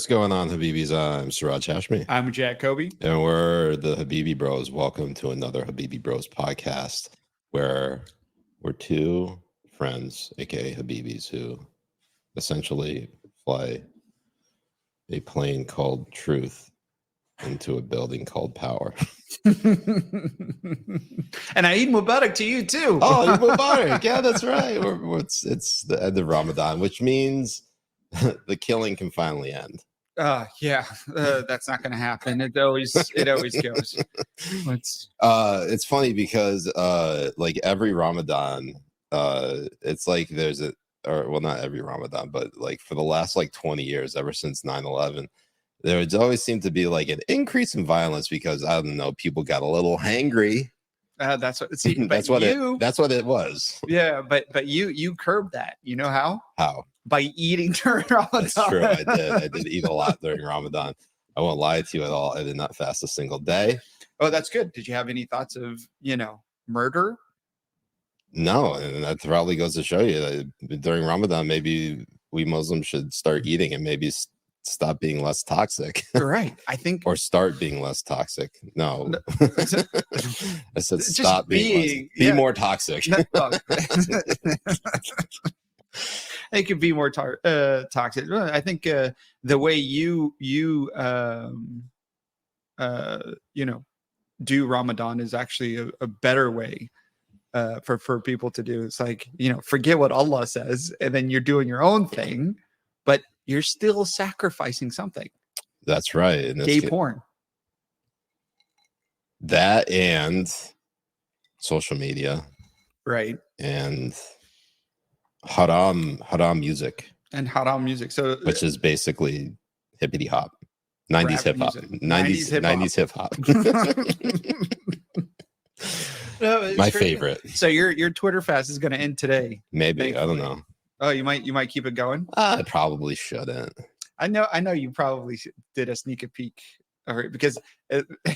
going on, Habibis? I'm Siraj Hashmi. I'm Jay Kobbe. And we're the Habibi Bros. Welcome to another Habibi Bros podcast, where we're two friends, aka Habibis, who essentially fly a plane called Truth into a building called Power. And I eat Mubarak to you too. Oh, Eid Mubarak. Yeah, that's right. It's the end of Ramadan, which means the killing can finally end. That's not going to happen. It always goes. It's funny because like every Ramadan, it's like there's not every Ramadan, but like for the last like 20 years, ever since 9/11, there would always seem to be like an increase in violence because I don't know, people got a little hangry. That's what it was. Yeah, but you curbed that. You know how? How? By eating during Ramadan. That's true. I did eat a lot during Ramadan. I won't lie to you at all. I did not fast a single day. Oh, that's good. Did you have any thoughts of, murder? No, and that probably goes to show you that during Ramadan, maybe we Muslims should start eating and maybe stop being less toxic. Right. I think. Or start being less toxic. No. I said stop be more toxic. It could be more toxic. I think the way you do Ramadan is actually a better way for people to do. It's like, forget what Allah says, and then you're doing your own thing, but you're still sacrificing something. That's right. And gay porn. That and social media. Right. And haram music. And haram music. So which is basically hippity hop. 90s hip hop. 90s hip hop. No, my favorite. So your Twitter fast is going to end today. Maybe. Thankfully. I don't know. Oh, you might keep it going. I probably shouldn't. I know you probably did a sneak peek, because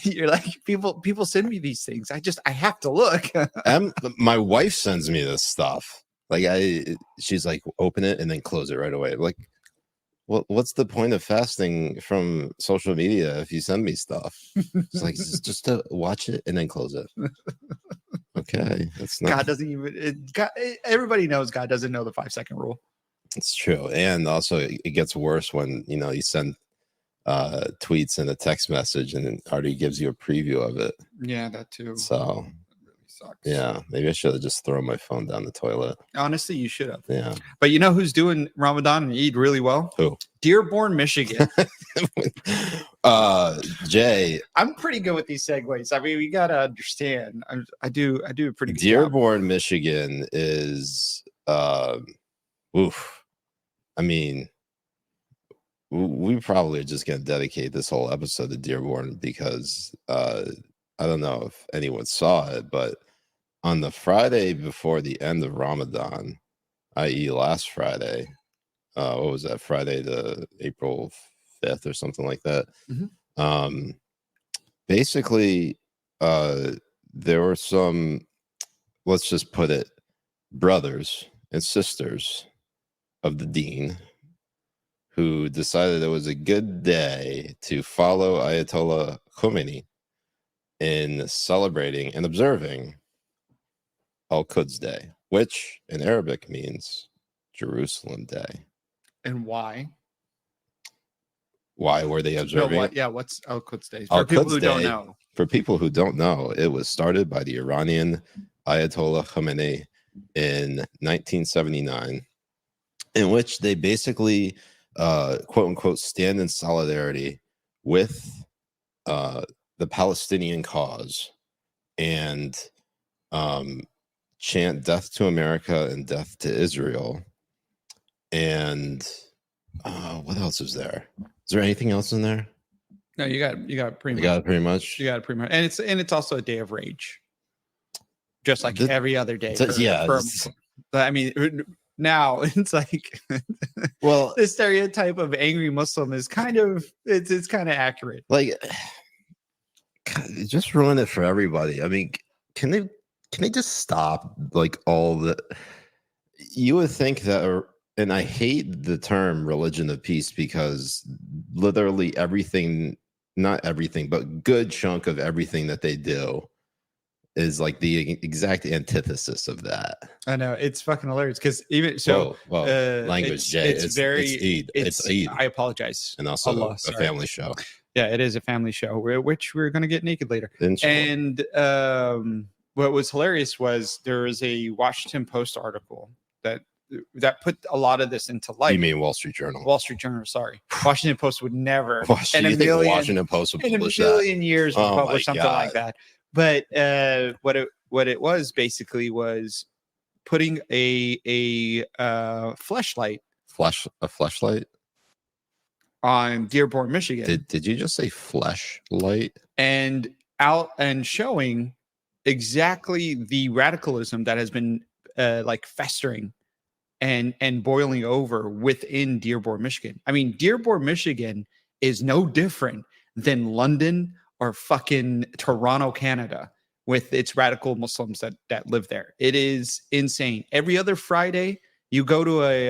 you're like, people send me these things. I have to look. My wife sends me this stuff. Like she's like, open it and then close it right away. Like, what's the point of fasting from social media if you send me stuff? It's like just to watch it and then close it. Okay, that's not. God doesn't even. Everybody knows God doesn't know the 5-second rule. It's true, and also it gets worse when you send tweets and a text message, and it already gives you a preview of it. Yeah, that too. So it really sucks. Yeah, maybe I should have just thrown my phone down the toilet. Honestly, you should have. Yeah, but you know who's doing Ramadan and Eid really well? Who? Dearborn, Michigan. Jay, I'm pretty good with these segues. I mean, we gotta understand. I do a pretty good Dearborn, job. Michigan is oof. I mean, we probably are just gonna dedicate this whole episode to Dearborn because I don't know if anyone saw it, but on the Friday before the end of Ramadan, i.e. last Friday, what was that? Friday the April 5th or something like that. Mm-hmm. Basically, there were some, let's just put it, brothers and sisters of the dean who decided it was a good day to follow Ayatollah Khomeini in celebrating and observing Al-Quds Day, which in Arabic means Jerusalem Day. And why? Why were they observing? What's Al-Quds Day? For people who don't know. For people who don't know, it was started by the Iranian Ayatollah Khomeini in 1979, in which they basically, quote unquote, stand in solidarity with the Palestinian cause and chant death to America and death to Israel. And what else is there? Is there anything else in there? No, you got pretty much. You got it pretty much. You got it pretty much. And it's also a day of rage. Just like every other day. I mean, now it's like, well, the stereotype of angry Muslim is kind of it's kind of accurate. Like, just ruin it for everybody. I mean, can they just stop like all the? You would think that and I hate the term religion of peace because literally everything, not everything, but good chunk of everything that they do is like the exact antithesis of that. I know, it's fucking hilarious because even so, language, Jay. it's very, Eid. It's Eid. I apologize. And also Allah, a sorry. family show. Yeah, it is a family show, which we're going to get naked later. Inshallah. And what was hilarious was there was a Washington Post article that put a lot of this into light. You mean Wall Street Journal? Wall Street Journal, sorry. Washington Post would never, Washington Post would publish in a million years would publish something God. like that. But what it was basically was putting a fleshlight, a fleshlight on Dearborn, Michigan. Did you just say fleshlight? And out and showing exactly the radicalism that has been like festering and boiling over within Dearborn, Michigan. I mean, Dearborn, Michigan is no different than London or fucking Toronto, Canada, with its radical Muslims that live there. It is insane. Every other Friday, you go to a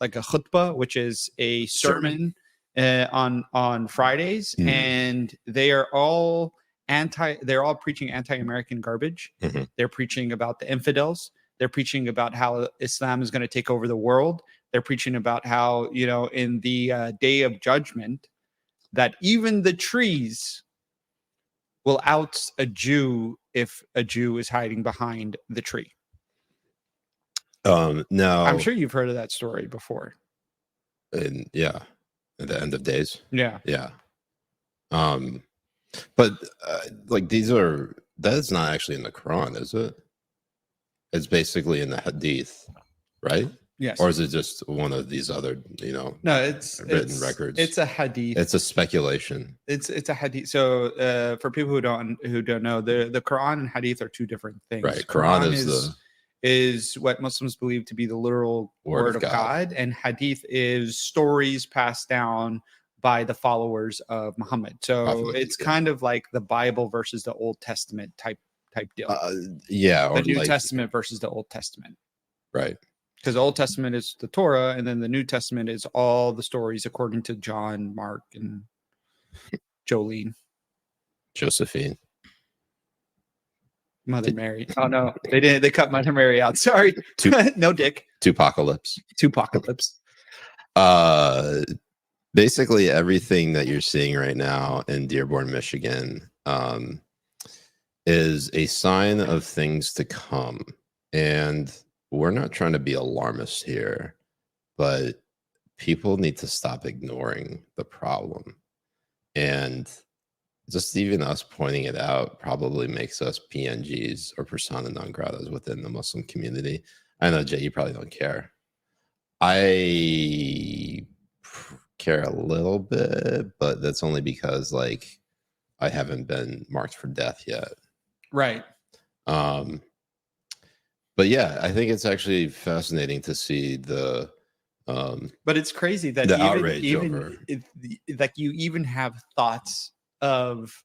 like a khutbah, which is a sermon on Fridays, and they are all they're all preaching anti-American garbage. Mm-hmm. They're preaching about the infidels. They're preaching about how Islam is going to take over the world. They're preaching about how, you know, in the day of judgment, that even the trees will out a Jew if a Jew is hiding behind the tree. No, I'm sure you've heard of that story before. And yeah, at the end of days. Yeah. But like that is not actually in the Quran, is it? It's basically in the Hadith, right? Yes. Or is it just one of these other, No, it's written records? It's a Hadith. It's a speculation. It's a Hadith. So for people who don't know, the Quran and Hadith are two different things. Right. Quran is what Muslims believe to be the literal word of God, and Hadith is stories passed down by the followers of Muhammad. So it's kind of like the Bible versus the Old Testament type deal. Yeah, or the New Testament versus the Old Testament. Right. Because the Old Testament is the Torah, and then the New Testament is all the stories according to John, Mark, and Josephine. Mother Mary. Oh no, they didn't. They cut Mother Mary out. Sorry. No dick. Tupacalypse. Basically everything that you're seeing right now in Dearborn, Michigan, is a sign of things to come. And we're not trying to be alarmist here, but people need to stop ignoring the problem. And just even us pointing it out probably makes us PNGs or persona non gratas within the Muslim community. I know, Jay, you probably don't care. I care a little bit, but that's only because like I haven't been marked for death yet. Right. But yeah, I think it's actually fascinating to see the but it's crazy that the outrage over like you even have thoughts of,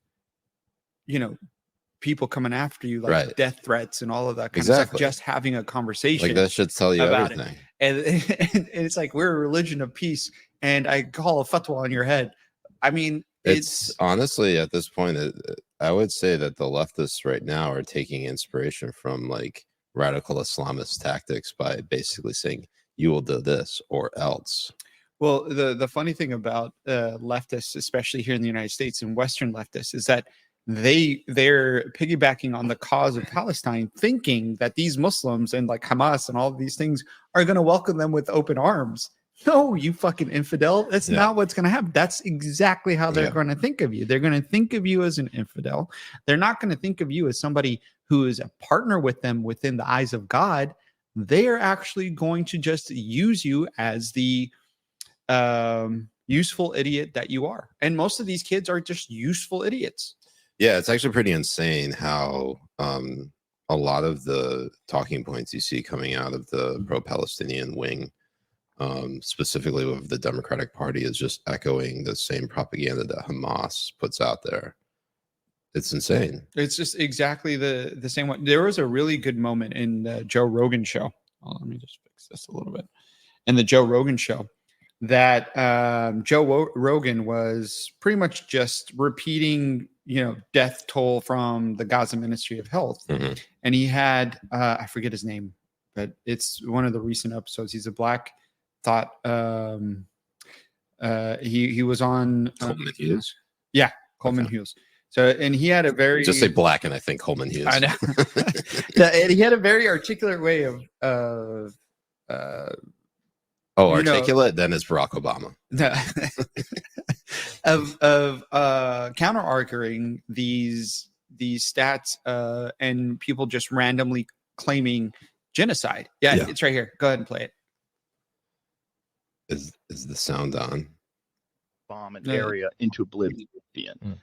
people coming after you, like death threats and all of that kind of stuff, just having a conversation. Like that should tell you everything. And it's like, we're a religion of peace, and I call a fatwa on your head. I mean, it's honestly at this point, I would say that the leftists right now are taking inspiration from like radical Islamist tactics by basically saying you will do this or else. Well, the funny thing about leftists, especially here in the United States and Western leftists, is that they're piggybacking on the cause of Palestine, thinking that these Muslims and like Hamas and all of these things are going to welcome them with open arms. No, you fucking infidel. That's not what's going to happen. That's exactly how they're going to think of you. They're going to think of you as an infidel. They're not going to think of you as somebody who is a partner with them within the eyes of God. They are actually going to just use you as the useful idiot that you are. And most of these kids are just useful idiots. Yeah, it's actually pretty insane how a lot of the talking points you see coming out of the pro-Palestinian wing, specifically with the Democratic Party, is just echoing the same propaganda that Hamas puts out there. It's insane. It's just exactly the same one. There was a really good moment in the Joe Rogan show. Oh, let me just exist a little bit, and the Joe Rogan show, that Rogan was pretty much just repeating, death toll from the Gaza Ministry of Health. Mm-hmm. And he had, I forget his name, but it's one of the recent episodes. He's a black thought. He was on Coleman Hughes. Yeah, Coleman Hughes. So, and he had a very, just say black, and I think Coleman Hughes. I know. And he had a very articulate way of articulate, then it's Barack Obama. of counter arguing these stats and people just randomly claiming genocide. Yeah, it's right here. Go ahead and play it. Is the sound on? Bomb an area into oblivion.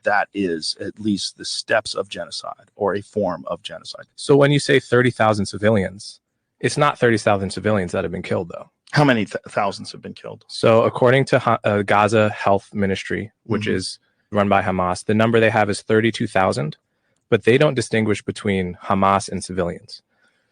That is at least the steps of genocide, or a form of genocide. So when you say 30,000 civilians, it's not 30,000 civilians that have been killed, though. How many thousands have been killed? So according to Gaza Health Ministry, which is run by Hamas, the number they have is 32,000, but they don't distinguish between Hamas and civilians.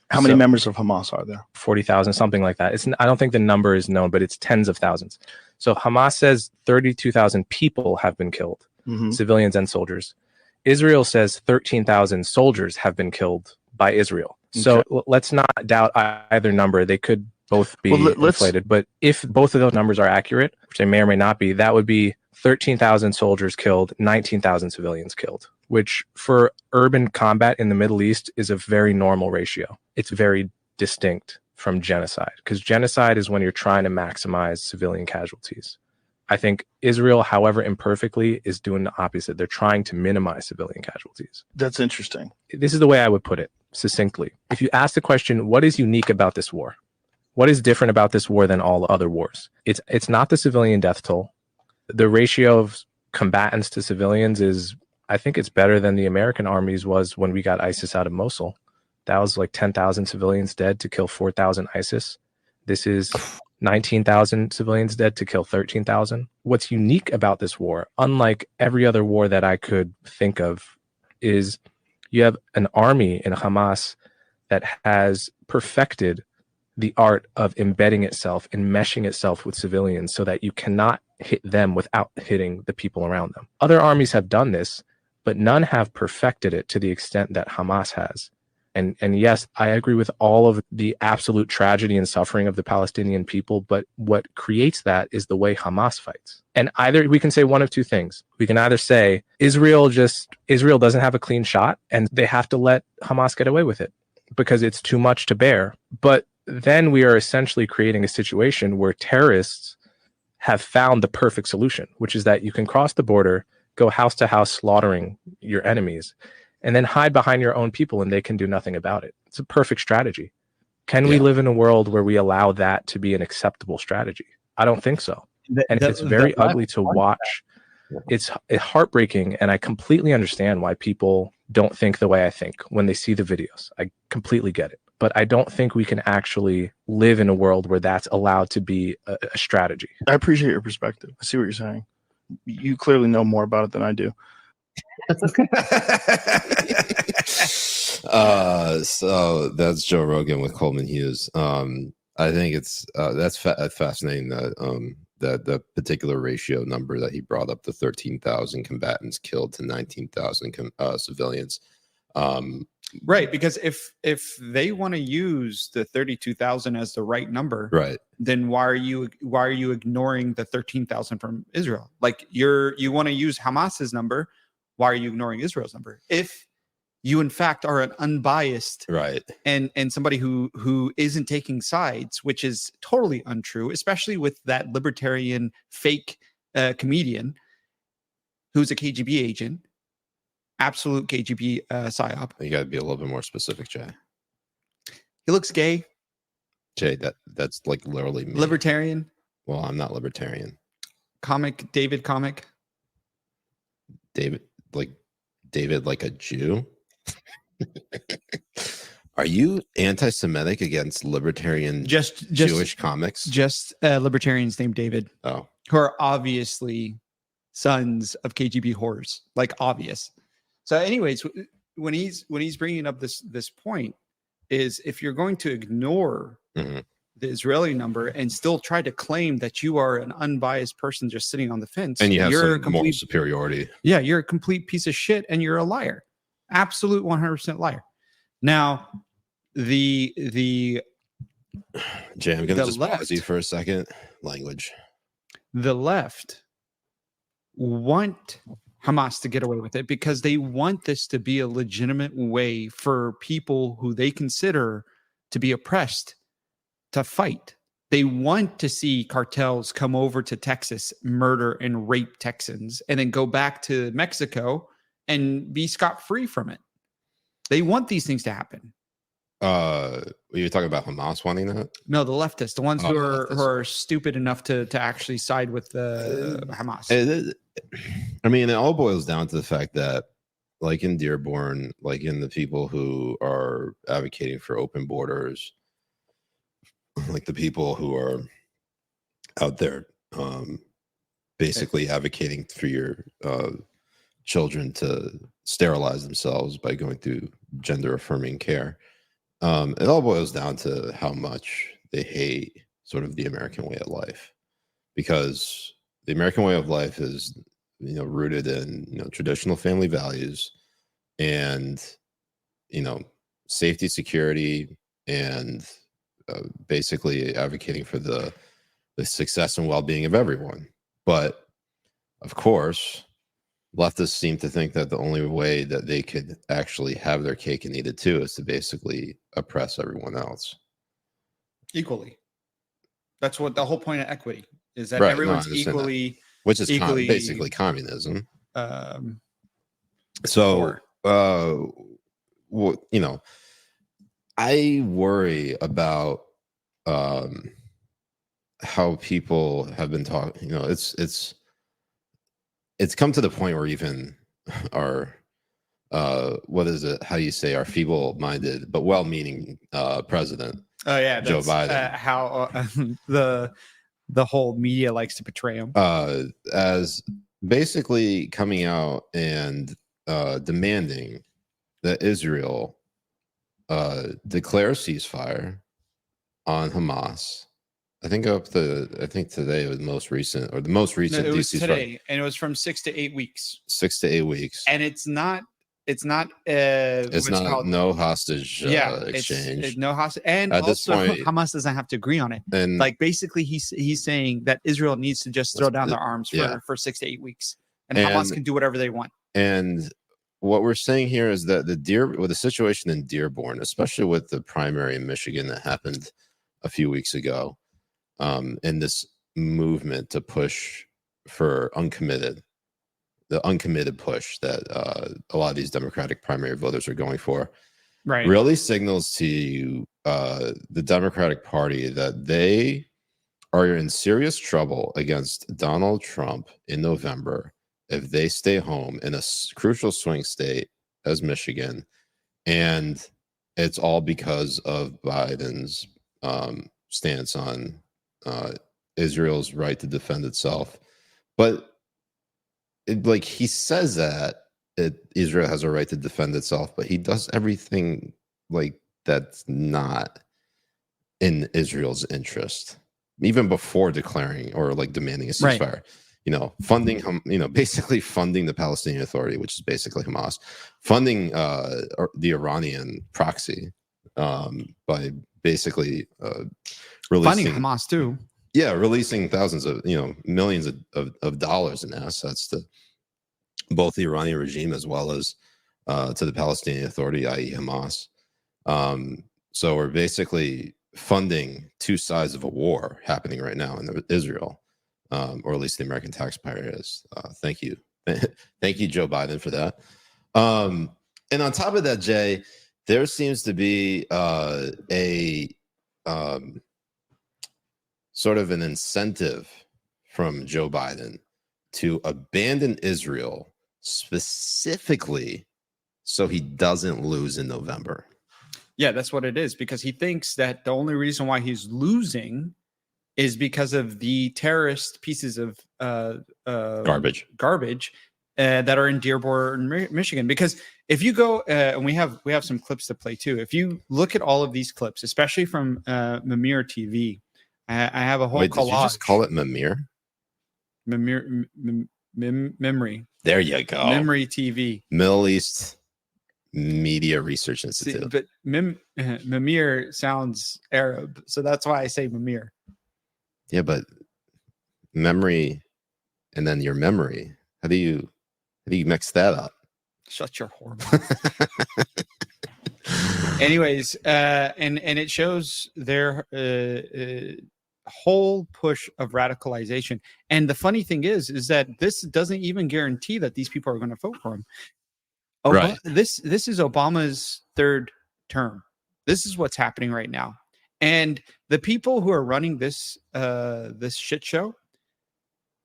How many members of Hamas are there? 40,000, something like that. I don't think the number is known, but it's tens of thousands. So Hamas says 32,000 people have been killed, civilians and soldiers. Israel says 13,000 soldiers have been killed by Israel. So let's not doubt either number. They could both be inflated. But if both of those numbers are accurate, which they may or may not be, that would be 13,000 soldiers killed, 19,000 civilians killed, which for urban combat in the Middle East is a very normal ratio. It's very distinct from genocide, because genocide is when you're trying to maximize civilian casualties. I think Israel, however imperfectly, is doing the opposite. They're trying to minimize civilian casualties. That's interesting. This is the way I would put it succinctly. If you ask the question, what is unique about this war? What is different about this war than all other wars? It's not the civilian death toll. The ratio of combatants to civilians is, I think it's better than the American armies was when we got ISIS out of Mosul. That was like 10,000 civilians dead to kill 4,000 ISIS. This is 19,000 civilians dead to kill 13,000. What's unique about this war, unlike every other war that I could think of, is you have an army in Hamas that has perfected the art of embedding itself and meshing itself with civilians so that you cannot hit them without hitting the people around them. Other armies have done this, but none have perfected it to the extent that Hamas has. And yes, I agree with all of the absolute tragedy and suffering of the Palestinian people, but what creates that is the way Hamas fights. And either we can say one of two things. We can either say Israel doesn't have a clean shot and they have to let Hamas get away with it because it's too much to bear. But then we are essentially creating a situation where terrorists have found the perfect solution, which is that you can cross the border, go house to house slaughtering your enemies, and then hide behind your own people and they can do nothing about it. It's a perfect strategy. Can we live in a world where we allow that to be an acceptable strategy? I don't think so. And it's very ugly to watch. It's heartbreaking, and I completely understand why people don't think the way I think when they see the videos. I completely get it. But I don't think we can actually live in a world where that's allowed to be a strategy. I appreciate your perspective. I see what you're saying. You clearly know more about it than I do. So that's Joe Rogan with Coleman Hughes. I think it's that's fascinating that the particular ratio number that he brought up, the 13,000 combatants killed to 19,000 civilians. Right, because if they want to use the 32,000 as the right number, right, then why are you ignoring the 13,000 from Israel? Like you want to use Hamas's number, why are you ignoring Israel's number? If you in fact are an unbiased right and somebody who isn't taking sides, which is totally untrue, especially with that libertarian fake comedian who's a KGB agent. Absolute KGB psyop. You got to be a little bit more specific, Jay. He looks gay. Jay, that's like literally me. Libertarian. Well, I'm not libertarian. David comic. David like a Jew. Are you anti-Semitic against libertarian Jewish comics? Just libertarians named David. Oh, who are obviously sons of KGB whores, like obvious. So, anyways, when he's bringing up this point, is if you're going to ignore the Israeli number and still try to claim that you are an unbiased person just sitting on the fence, And you have you're some moral superiority. Yeah, you're a complete piece of shit and you're a liar. Absolute 100% liar. Now, the Jay, I'm going to just left- pause you for a second. Language. the left want Hamas to get away with it because they want this to be a legitimate way for people who they consider to be oppressed to fight. They want to see cartels come over to Texas, murder and rape Texans, and then go back to Mexico and be scot-free from it. They want these things to happen. You're talking about Hamas wanting that? No, the leftists, the ones who leftists. are stupid enough to actually side with the Hamas. I mean, it all boils down to the fact that, like in Dearborn, like in the people who are advocating for open borders, like the people who are out there basically advocating for your children to sterilize themselves by going through gender affirming care. It all boils down to how much they hate sort of the American way of life, because the American way of life is, rooted in, traditional family values and, safety, security, and basically advocating for the success and well-being of everyone. But of course, leftists seem to think that the only way that they could actually have their cake and eat it too is to basically oppress everyone else Equally. That's what the whole point of equity is, that Right, no, I everyone's understand that. equally, which is equally, basically communism. poor. I worry about how people have been talking. It's come to the point where even our what is it? How do you say, our feeble-minded but well-meaning president, Oh yeah, Joe that's Biden, how the whole media likes to portray him. as basically coming out and demanding that Israel declare ceasefire on Hamas. I think today was the most recent No, it was ceasefire. today, and it was from 6 to 8 weeks. 6 to 8 weeks. And it's not It's what's not called, no hostage exchange. It's no hostage, and At this also point- Hamas doesn't have to agree on it. And Like basically, he's saying that Israel needs to just throw down their arms yeah. for 6 to 8 weeks, and Hamas can do whatever they want. And what we're saying here is that with the situation in Dearborn, especially with the primary in Michigan that happened a few weeks ago, in this movement to push for the uncommitted push that a lot of these Democratic primary voters are going for, Right. really signals to the Democratic Party that they are in serious trouble against Donald Trump in November if they stay home in a crucial swing state as Michigan. And it's all because of Biden's stance on Israel's right to defend itself. But he says that Israel has a right to defend itself, but he does everything that's not in Israel's interest, even before declaring or demanding a ceasefire. Right. Funding basically funding the Palestinian Authority, which is basically Hamas, funding the Iranian proxy by basically releasing Funding Hamas too. Yeah, releasing thousands of millions of dollars in assets to both the Iranian regime as well as to the Palestinian Authority, i.e. Hamas. So we're basically funding two sides of a war happening right now in Israel, or at least the American taxpayer is. Thank you. Thank you, Joe Biden, for that. And on top of that, Jay, there seems to be a sort of an incentive from Joe Biden to abandon Israel specifically so he doesn't lose in November. Yeah, that's what it is, because he thinks that the only reason why he's losing is because of the terrorist pieces of garbage that are in Dearborn, Michigan. Because if you go, and we have some clips to play too. If you look at all of these clips, especially from Mamir TV, I have a whole Wait, collage. did you just call it Mamir? Memory. There you go. Memory TV. Middle East Media Research Institute. See, but Mamir sounds Arab, so that's why I say Mamir. Yeah, but memory and then your memory. How do you mix that up? Shut your whore mouth. Anyways, and it shows their whole push of radicalization. And the funny thing is that this doesn't even guarantee that these people are going to vote for him. Right. This is Obama's third term. This is what's happening right now. And the people who are running this shit show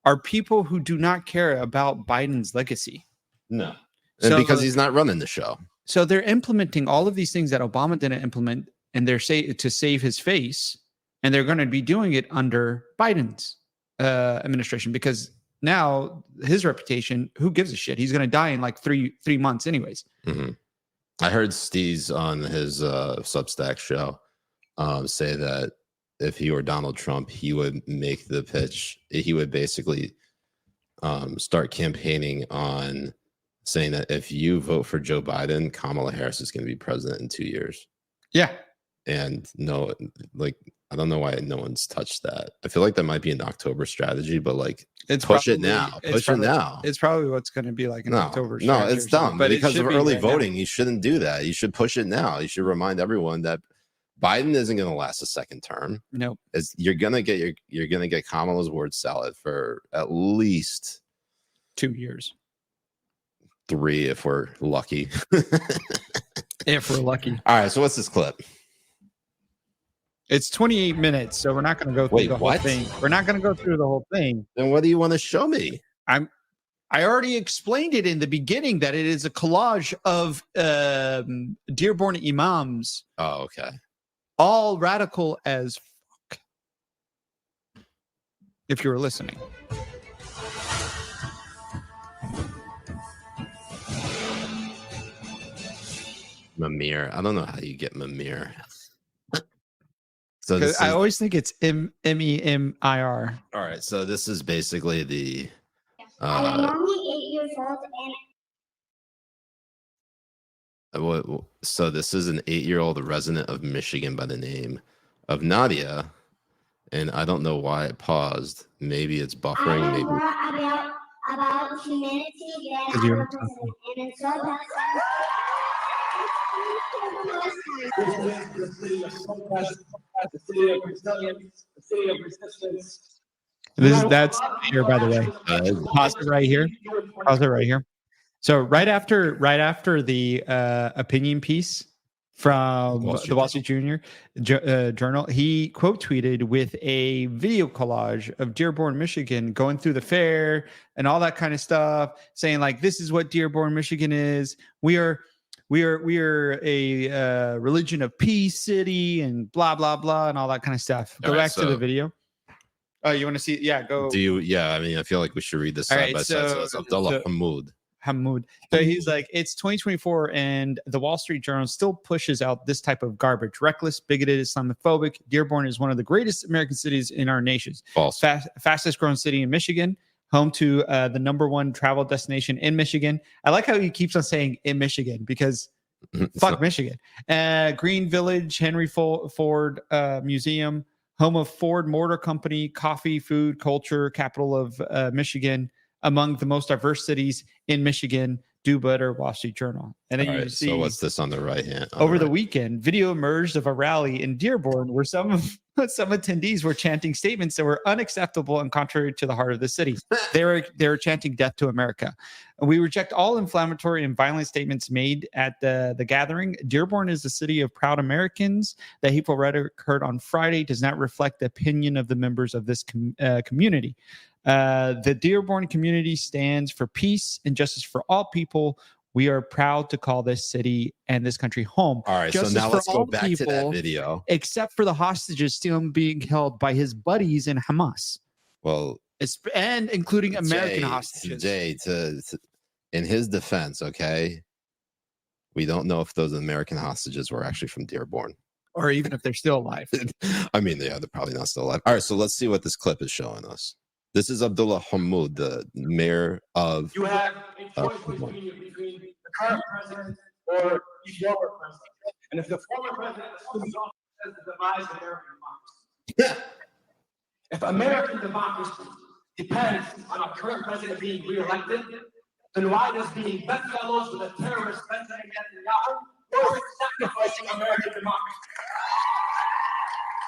are people who do not care about Biden's legacy. No. And because he's not running the show. So they're implementing all of these things that Obama didn't implement, and they're to save his face, and they're going to be doing it under Biden's administration, because now his reputation, who gives a shit? He's going to die in like three months anyways. Mm-hmm. I heard Steez on his Substack show say that if he were Donald Trump, he would make the pitch. He would basically start campaigning on saying that if you vote for Joe Biden, Kamala Harris is going to be president in 2 years. Yeah. And no, like, I don't know why no one's touched that. I feel like that might be an October strategy, but like, push it now. Push it now. It's probably what's going to be like in October. No, it's dumb. But because of early voting, you shouldn't do that. You should push it now. You should remind everyone that Biden isn't going to last a second term. Nope. You're gonna get Kamala's word salad for at least 2 years. 3 if we're lucky. If we're lucky. All right, so what's this clip? It's 28 minutes, so we're not going to go through the whole thing. We're not going to go through the whole thing. Then what do you want to show me? I already explained it in the beginning that it is a collage of Dearborn Imams. Oh, okay. All radical as fuck. If you were listening. Mamir. I don't know how you get Mamir. So I always think it's MEMIR. All right, so this is basically the. I'm only 8 years old, so this is an 8-year-old resident of Michigan by the name of Nadia, and I don't know why it paused. Maybe it's buffering. Maybe about humanity. And it's so the city of resilience, the city of resistance. That's here, by the way. Pause it right here. Pause it right here. So right after the opinion piece from the Wall Street Journal, he quote tweeted with a video collage of Dearborn, Michigan, going through the fair and all that kind of stuff, saying like, "This is what Dearborn, Michigan is. We are a religion of peace city," and blah blah blah and all that kind of stuff. Go back to the video. Oh, you want to see? Yeah, go. Do you? Yeah, I mean, I feel like we should read this side by side. So it's Abdullah Hamoud. So he's like, it's 2024, and the Wall Street Journal still pushes out this type of garbage. Reckless, bigoted, Islamophobic. Dearborn is one of the greatest American cities in our nation. False. Fastest growing city in Michigan. Home to the #1 travel destination in Michigan. I like how he keeps on saying in Michigan because fuck Michigan. Green Village, Henry Ford Museum, home of Ford Motor Company, coffee, food, culture, capital of Michigan, among the most diverse cities in Michigan. Do better, Wall Street Journal. And then you see. So what's this on the right hand? Over the weekend, video emerged of a rally in Dearborn where some attendees were chanting statements that were unacceptable and contrary to the heart of the city. They were chanting "Death to America." We reject all inflammatory and violent statements made at the gathering. Dearborn is the city of proud Americans. The hateful rhetoric heard on Friday does not reflect the opinion of the members of this community. The Dearborn community stands for peace and justice for all people. We are proud to call this city and this country home. All right, Justice so now let's go back people, to that video. Except for the hostages still being held by his buddies in Hamas. Well, And including American hostages. Jay, in his defense, okay, we don't know if those American hostages were actually from Dearborn. Or even if they're still alive. I mean, yeah, they're probably not still alive. All right, so let's see what this clip is showing us. This is Abdullah Hammoud, the mayor of... You have a choice between the current president or the former president. And if the former president assumes office as the demise of American democracy, if American democracy depends on a current president being reelected, then why does being bedfellows with a terrorist Benjamin Netanyahu worth sacrificing American democracy?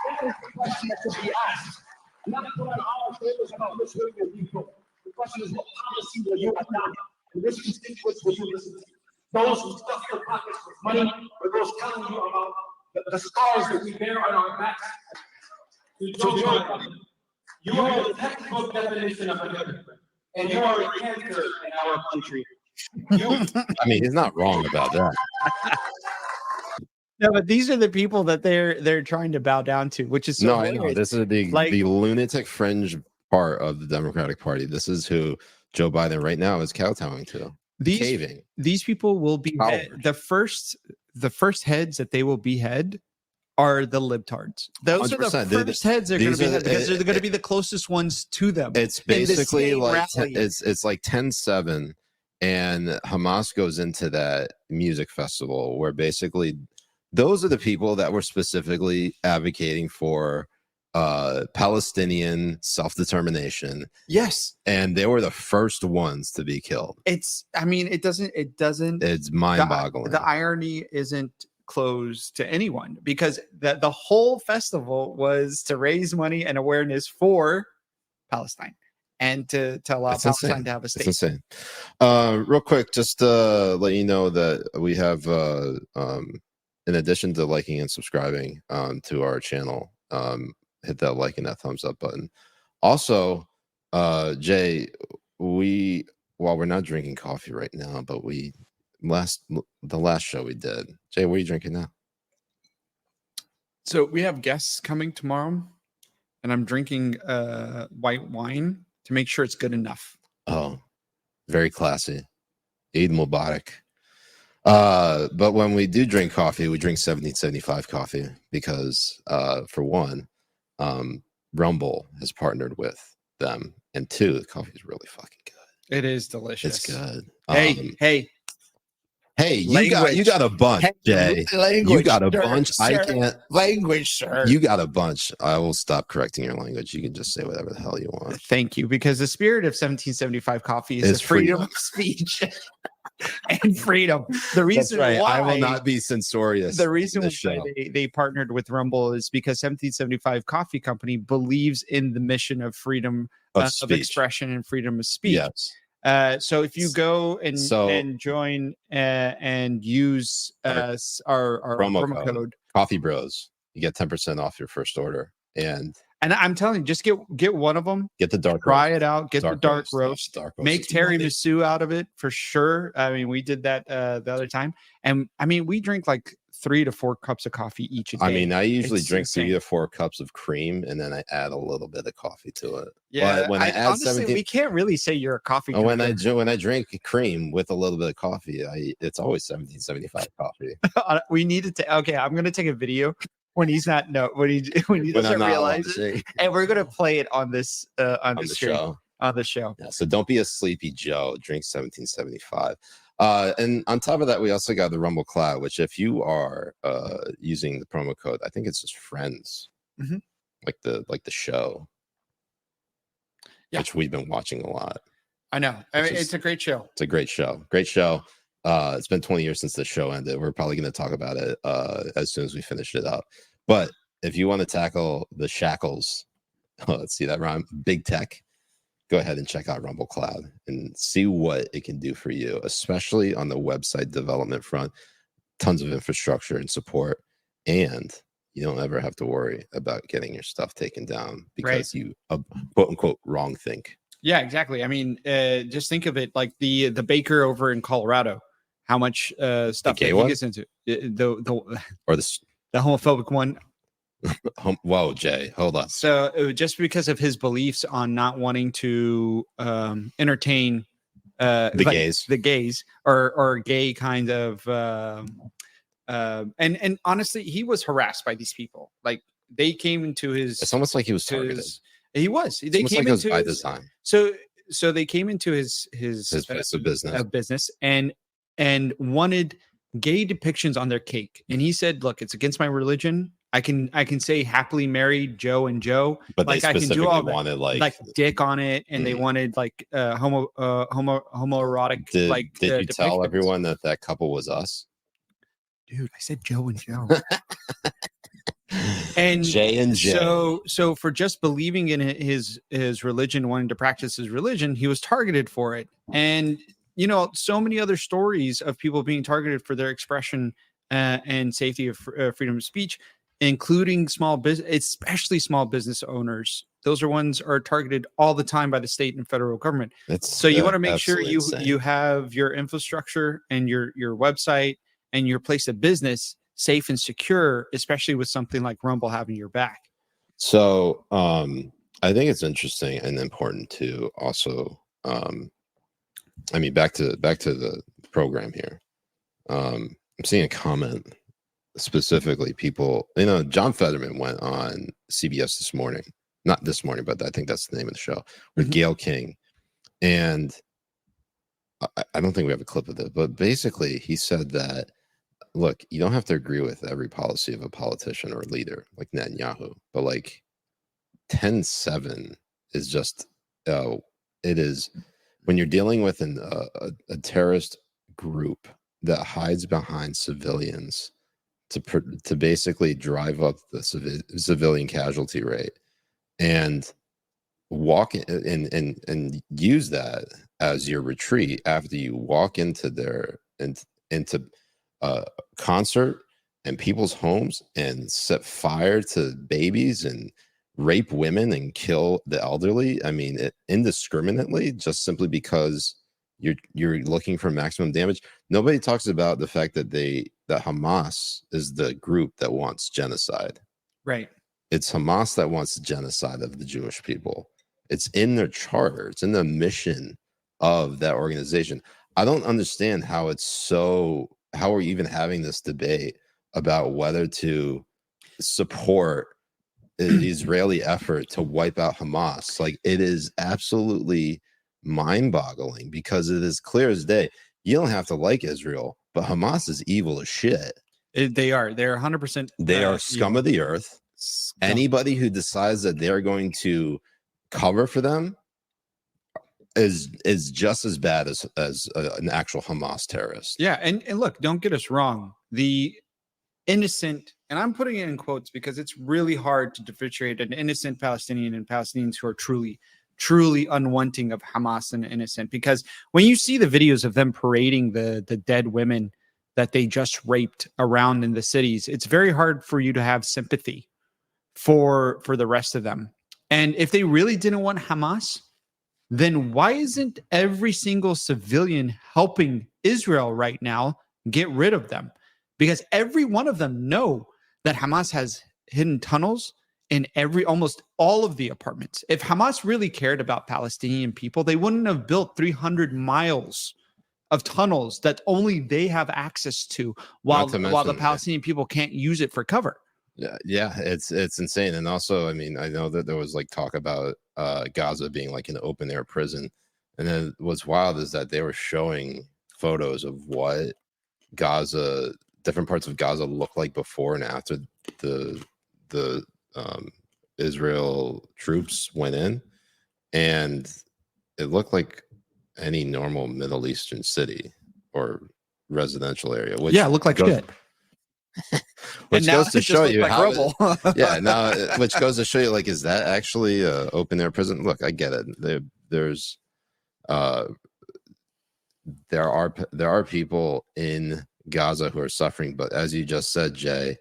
That is the question that should be asked. Not put on our shoulders about which way will you go. The question is, what policy will you adopt? And which constituents will you listen to? Those who stuff their pockets with money, or those telling you about the scars that we bear on our backs? You are the textbook definition of a hypocrite, and you are a cancer in our country. I mean, he's not wrong about that. No, but these are the people that they're trying to bow down to, which is so no, I know. This is the lunatic fringe part of the Democratic Party. This is who Joe Biden right now is kowtowing to. These people will be the first heads that they will behead are the libtards. Those 100%. Are the first heads they're going to behead because they're going to be the closest ones to them. It's basically like it's like 10-7, and Hamas goes into that music festival where basically those are the people that were specifically advocating for Palestinian self-determination. Yes. And they were the first ones to be killed. It's mind-boggling. The irony isn't closed to anyone because the whole festival was to raise money and awareness for Palestine and to allow Palestine to have a state. It's insane. Real quick, just to let you know that we have in addition to liking and subscribing to our channel, hit that like and that thumbs up button. Also, Jay, while we're not drinking coffee right now, but the last show we did, Jay, what are you drinking now? So we have guests coming tomorrow, and I'm drinking white wine to make sure it's good enough. Oh, very classy. Eid Mubarak. But when we do drink coffee, we drink 1775 coffee because for one, Rumble has partnered with them, and two, the coffee is really fucking good. It is delicious. It's good. Hey, you got a bunch, Jay. You got a bunch. Sir. I can't language, sir. You got a bunch. I will stop correcting your language. You can just say whatever the hell you want. Thank you, because the spirit of 1775 coffee is the freedom of speech and freedom. The reason why I will not be censorious. The reason why they partnered with Rumble is because 1775 Coffee Company believes in the mission of freedom of expression and freedom of speech. Yes. So if you go and join and use our promo code Coffee Bros, you get 10% off your first order. And I'm telling you, just get one of them. Get the dark. Try roast. it out. Get the dark roast. Make tiramisu out of it for sure. I mean, we did that the other time, and I mean, we drink like 3 to 4 cups of coffee each a day. I mean, I usually drink 3 to 4 cups of cream, and then I add a little bit of coffee to it. Yeah, but when I add honestly, we can't really say you're a coffee drinker. When I drink cream with a little bit of coffee, it's always 1775 coffee. We needed to. Okay, I'm gonna take a video when he's not when he doesn't realize it, and we're gonna play it on this on the show. On the show. Yeah, so don't be a sleepy Joe. Drink 1775. And on top of that, we also got the Rumble Cloud, which if you are using the promo code, I think it's just friends, like the show, which we've been watching a lot. I know. I mean, it's a great show. It's a great show. Great show. It's been 20 years since the show ended. We're probably going to talk about it as soon as we finish it up. But if you want to tackle the shackles, let's see that rhyme, big tech, go ahead and check out Rumble Cloud and see what it can do for you, especially on the website development front. Tons of infrastructure and support, and you don't ever have to worry about getting your stuff taken down because you quote unquote wrong think. Yeah, exactly. I mean, just think of it like the baker over in Colorado. How much stuff he gets into the homophobic one. Whoa, Jay, hold on. So just because of his beliefs on not wanting to entertain The gays. the gays, or gay kind of. And honestly, he was harassed by these people. Like they came into his. It's almost like he was targeted. He was. It's They almost came like it was into by his, design. So they came into his Place of business. and wanted gay depictions on their cake. And he said, "Look, it's against my religion. I can say happily married Joe and Joe, But like they I can specifically do all that, wanted like dick on it, and they wanted like homoerotic. Did you depictions. tell everyone that couple was us? Dude, I said Joe and Joe. And Jay and Jay. So for just believing in his religion, wanting to practice his religion, he was targeted for it. And you know, so many other stories of people being targeted for their expression and safety of freedom of speech, including small business, especially small business owners. Those are targeted all the time by the state and federal government. So you want to make sure you have your infrastructure and your website and your place of business safe and secure, especially with something like Rumble having your back. So I think it's interesting and important to also I mean back to the program here. I'm seeing a comment specifically, people, you know, John Fetterman went on CBS this morning, not this morning, but I think that's the name of the show, with Gayle King. And I don't think we have a clip of it, but basically he said that, look, you don't have to agree with every policy of a politician or leader like Netanyahu, but like 10-7 is just, it is when you're dealing with a terrorist group that hides behind civilians to basically drive up the civilian casualty rate and walk in and use that as your retreat after you walk into into concert and people's homes and set fire to babies and rape women and kill the elderly. I mean, indiscriminately, just simply because you're looking for maximum damage. Nobody talks about the fact that Hamas is the group that wants genocide. Right. It's Hamas that wants genocide of the Jewish people. It's in their charter. It's in the mission of that organization. I don't understand how we're even having this debate about whether to support the Israeli effort to wipe out Hamas. Like, it is absolutely mind-boggling because it is clear as day. You don't have to like Israel, but Hamas is evil as shit. They're 100%. They are scum of the earth. Anybody who decides that they're going to cover for them is just as bad as an actual Hamas terrorist. Yeah, and look, don't get us wrong. The innocent, and I'm putting it in quotes because it's really hard to differentiate an innocent Palestinian and Palestinians who are truly unwanting of Hamas and innocent. Because when you see the videos of them parading the dead women that they just raped around in the cities, it's very hard for you to have sympathy for the rest of them. And if they really didn't want Hamas, then why isn't every single civilian helping Israel right now get rid of them? Because every one of them know that Hamas has hidden tunnels in almost all of the apartments. If Hamas really cared about Palestinian people, they wouldn't have built 300 miles of tunnels that only they have access to, while the Palestinian people can't use it for cover. Yeah, it's insane. And also, I mean, I know that there was like talk about Gaza being like an open air prison, and then what's wild is that they were showing photos of what different parts of Gaza look like before and after the Israel troops went in, and it looked like any normal Middle Eastern city or residential area. Which it looked like shit. Which goes to show you how rubble. Which goes to show you, like, is that actually a open air prison? Look, I get it. There are people in Gaza who are suffering, but as you just said, Jay,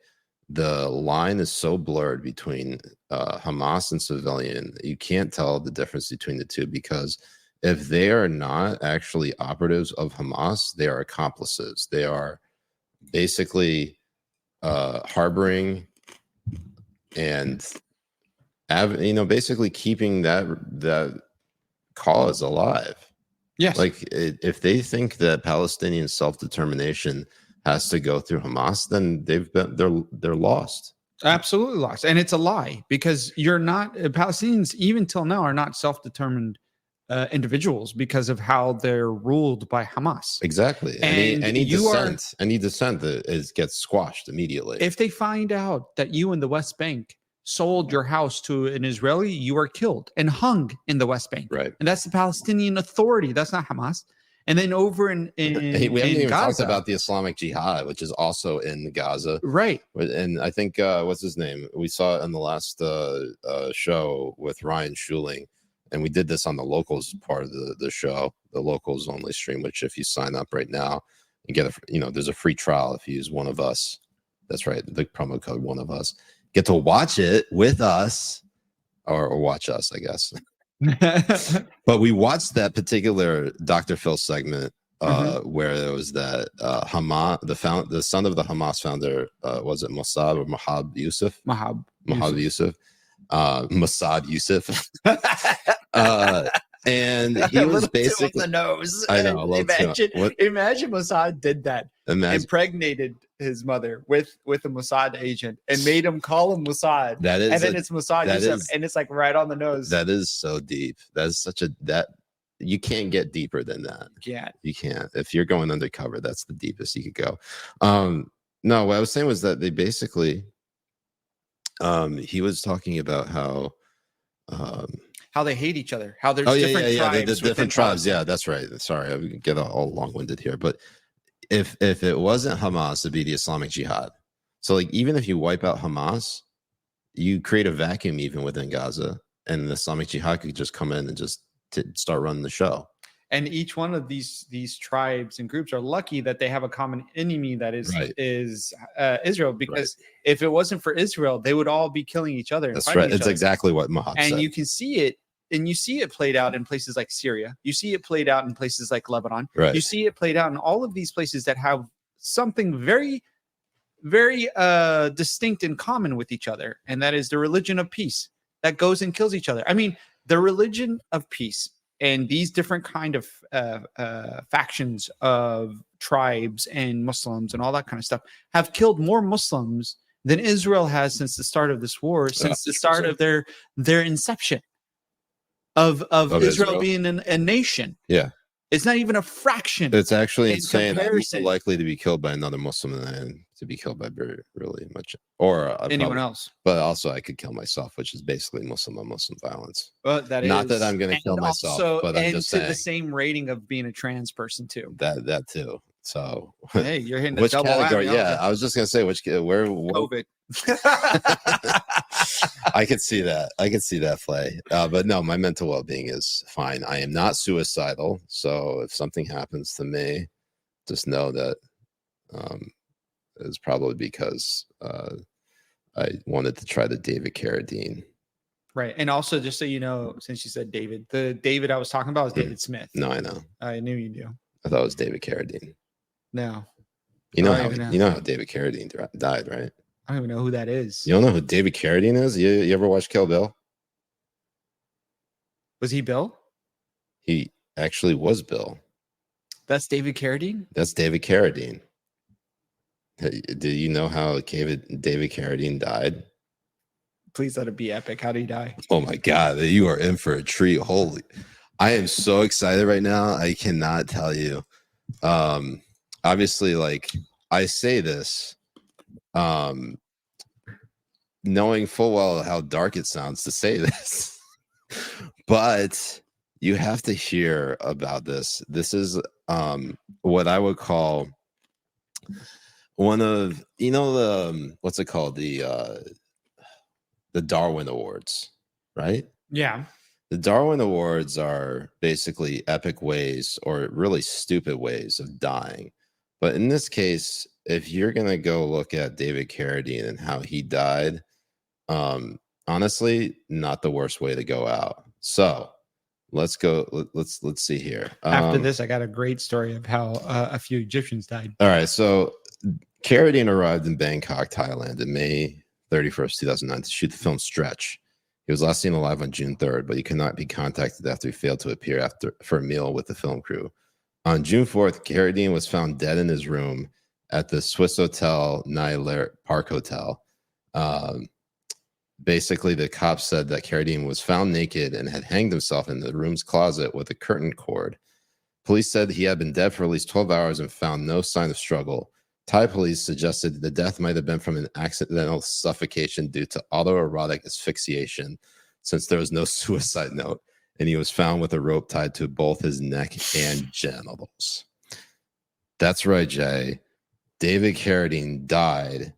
the line is so blurred between Hamas and civilian. You can't tell the difference between the two, because if they are not actually operatives of Hamas, they are accomplices. They are basically harboring and basically keeping that cause alive. Yes. Like if they think that Palestinian self-determination has to go through Hamas, then they're lost. Absolutely lost. And it's a lie because you're not Palestinians even till now are not self-determined individuals because of how they're ruled by Hamas. Exactly. And Any you are- dissent that gets squashed immediately. If they find out that you in the West Bank sold your house to an Israeli, you are killed and hung in the West Bank. Right. And that's the Palestinian Authority. That's not Hamas. And then over in we haven't in even talked Gaza, about the Islamic Jihad, which is also in Gaza. right. And I think what's his name? We saw it in the last show with Ryan Schuling, and we did this on the locals part of the show, the locals only stream. Which if you sign up right now and get there's a free trial if you use One of Us. That's right, the promo code One of Us. Get to watch it with us, or watch us, I guess. But we watched that particular Dr. Phil segment where there was that Hamas, the son of the Hamas founder, was it Mossad or Mahab Yusuf? Mahab Yusuf. Mossad Yusuf. And he was basically the nose. I know. Imagine Mossad did that. Impregnated his mother with a Mossad agent and made him call him Mossad. That is, and then it's Mossad Yusuf, and it's like right on the nose. That is so deep. That is you can't get deeper than that. You can't. If you're going undercover, that's the deepest you could go. No, what I was saying was that they basically he was talking about how they hate each other, how there's different tribes. The different tribes. Yeah, that's right. Sorry, I get all long-winded here, but if it wasn't Hamas, it'd be the Islamic Jihad. So like even if you wipe out Hamas, you create a vacuum even within Gaza, and the Islamic Jihad could just come in and just start running the show. And each one of these tribes and groups are lucky that they have a common enemy that is Israel, because if it wasn't for Israel, they would all be killing each other. That's right. It's exactly what Mahab said. And you can see it. And you see it played out in places like Syria. You see it played out in places like Lebanon. Right. You see it played out in all of these places that have something very, very distinct in common with each other. And that is the religion of peace that goes and kills each other. I mean, the religion of peace and these different kind of factions of tribes and Muslims and all that kind of stuff have killed more Muslims than Israel has since the start of this war, since the start of their inception. Of Israel being a nation. Yeah. It's not even a fraction. It's actually insane. I'm more likely to be killed by another Muslim than I am to be killed by really much or anyone else. But also I could kill myself, which is basically Muslim on Muslim violence. But that not that I'm going to kill myself, but I'm just saying the same rating of being a trans person too. That too. So hey, you're hitting which double category? whammy, Yeah, I was just going to say where COVID. I could see that play, but no, my mental well-being is fine. I am not suicidal, so if something happens to me, just know that it's probably because I wanted to try the David Carradine. Right, and also just so you know, since you said David, the David I was talking about was David Smith. No, I know. I knew you knew. I thought it was David Carradine. No, you know how David Carradine died, right? I don't even know who that is. You don't know who David Carradine is? You ever watch Kill Bill? Was he Bill? He actually was Bill. That's David Carradine? That's David Carradine. Do you know how David Carradine died? Please let it be epic. How did he die? Oh my God, you are in for a treat. Holy, I am so excited right now. I cannot tell you. Obviously, like I say this, knowing full well how dark it sounds to say this, but you have to hear about this. This is what I would call one of the what's it called, the Darwin Awards, right? Yeah. The Darwin Awards are basically epic ways or really stupid ways of dying. But in this case, if you're going to go look at David Carradine and how he died, honestly, not the worst way to go out. So let's go. Let's see here. After this, I got a great story of how a few Egyptians died. All right. So Carradine arrived in Bangkok, Thailand in May 31st, 2009 to shoot the film Stretch. He was last seen alive on June 3rd, but he could not be contacted after he failed to appear for a meal with the film crew. On June 4th, Carradine was found dead in his room at the Swiss Hotel Nile Park Hotel. Basically, the cops said that Carradine was found naked and had hanged himself in the room's closet with a curtain cord. Police said he had been dead for at least 12 hours and found no sign of struggle. Thai police suggested the death might have been from an accidental suffocation due to autoerotic asphyxiation, since there was no suicide note, and he was found with a rope tied to both his neck and genitals. That's right, Jay. David Carradine died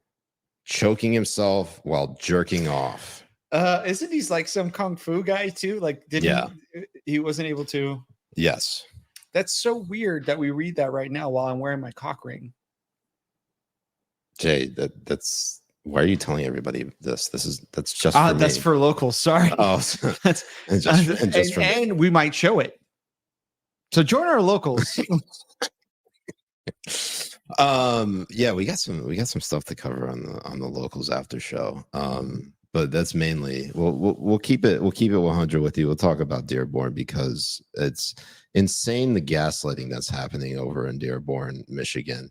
choking himself while jerking off. Isn't he like some kung fu guy too? Like, he wasn't able to? Yes. That's so weird that we read that right now while I'm wearing my cock ring. Jay, that's why are you telling everybody this? That's just for that's me. For locals. Sorry. Oh, that's and we might show it. So join our locals. Yeah, we got some stuff to cover on the locals after show. But that's mainly we'll keep it 100 with you. We'll talk about Dearborn because it's insane the gaslighting that's happening over in Dearborn, Michigan.